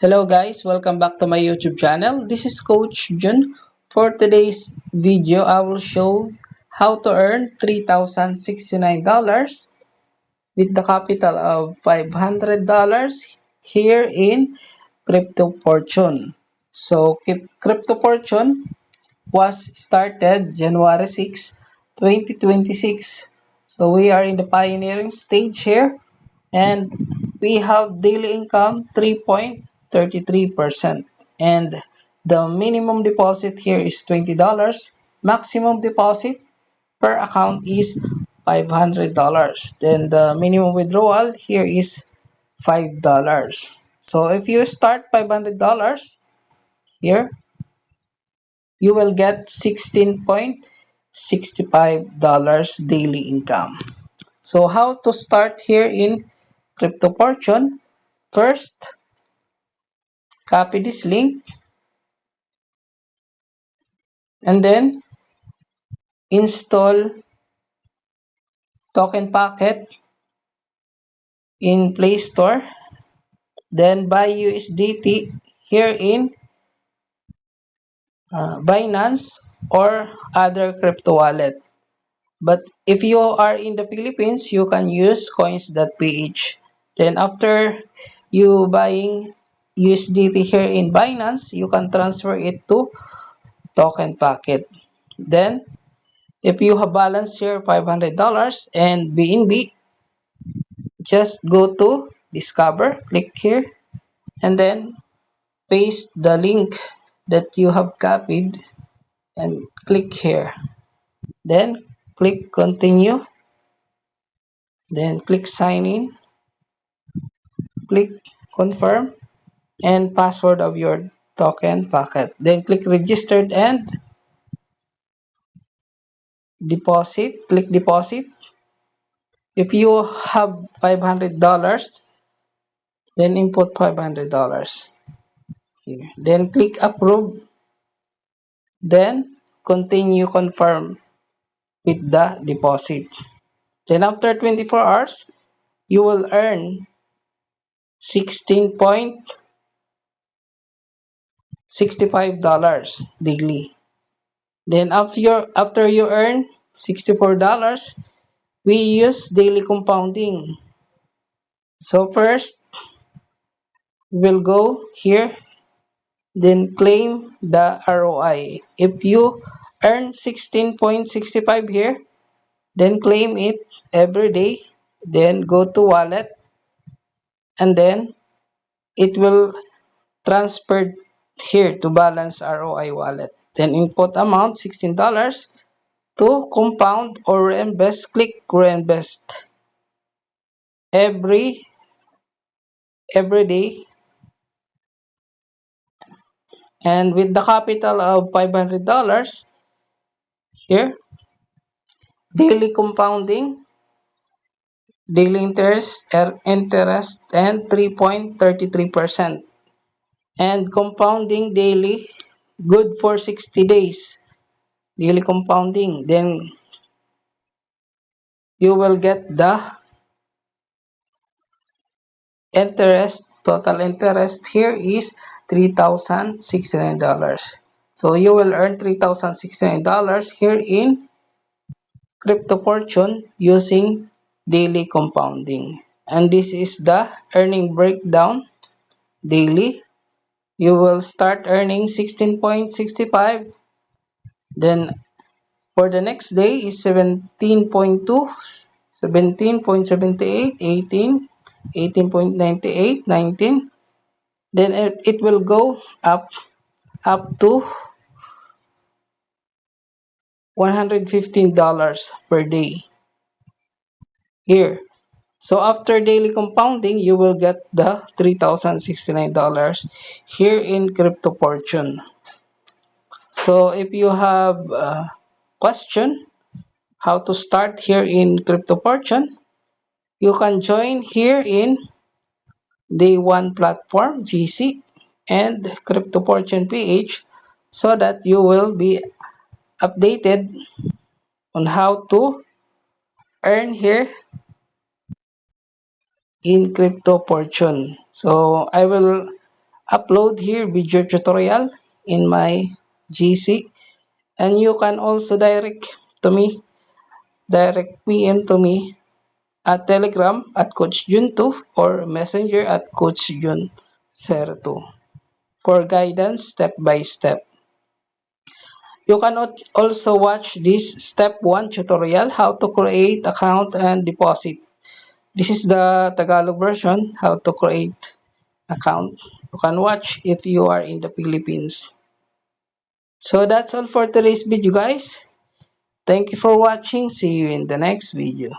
Hello guys, welcome back to my YouTube channel. This is Coach Jun. For today's video, I will show how to earn $3,069 with the capital of $500 here in Crypto Fortune. So, Crypto Fortune was started January 6, 2026. So, we are in the pioneering stage here and we have daily income 3.33%, and the minimum deposit here is $20. Maximum deposit per account is $500. Then the minimum withdrawal here is $5. So if you start $500 here, you will get $16.65 daily income. So how to start here in Crypto Fortune? First, copy this link and then install Token Packet in Play Store. Then buy USDT here in Binance or other crypto wallet. But if you are in the Philippines, you can use coins.ph. Then after you buying USDT here in Binance, you can transfer it to Token Packet. Then if you have balance here $500 and BNB, just go to Discover, click here, and then paste the link that you have copied and click here. Then click Continue, then click Sign in, click Confirm, and password of your token packet. Then click Registered and Deposit, click Deposit. If you have $500, then input $500 here. Then click Approve, then continue confirm with the deposit. Then after 24 hours, you will earn $16.65 daily. Then after you earn $64, we use daily compounding. So first, we'll go here, then claim the ROI. If you earn 16.65 here, then claim it every day, then go to wallet, and then it will transfer here to balance ROI wallet. Then input amount $16 to compound or reinvest. Click reinvest every day, and with the capital of $500 here, daily compounding, daily interest and 3.33%, and compounding daily, good for 60 days daily compounding. Then you will get the total interest here is $3,069. So you will earn $3,069 here in Crypto Fortune using daily compounding. And this is the earning breakdown daily. You will start earning 16.65. Then for the next day is 17.2, 17.78, 18, 18.98, 19. Then it will go up to $115 per day here. So after daily compounding, you will get the $3,069 here in Crypto Fortune. So if you have a question how to start here in Crypto Fortune, you can join here in Day One platform GC and Crypto Fortune PH so that you will be updated on how to earn here in Crypto Fortune. So I will upload here video tutorial in my GC, and you can also direct PM to me at Telegram at Coach Jun 2 or Messenger at Coach Jun 02 for guidance step by step. You can also watch this step 1 tutorial how to create account and deposit. This is the Tagalog version how to create account. You can watch if you are in the Philippines. So that's all for today's video, guys. Thank you for watching. See you in the next video.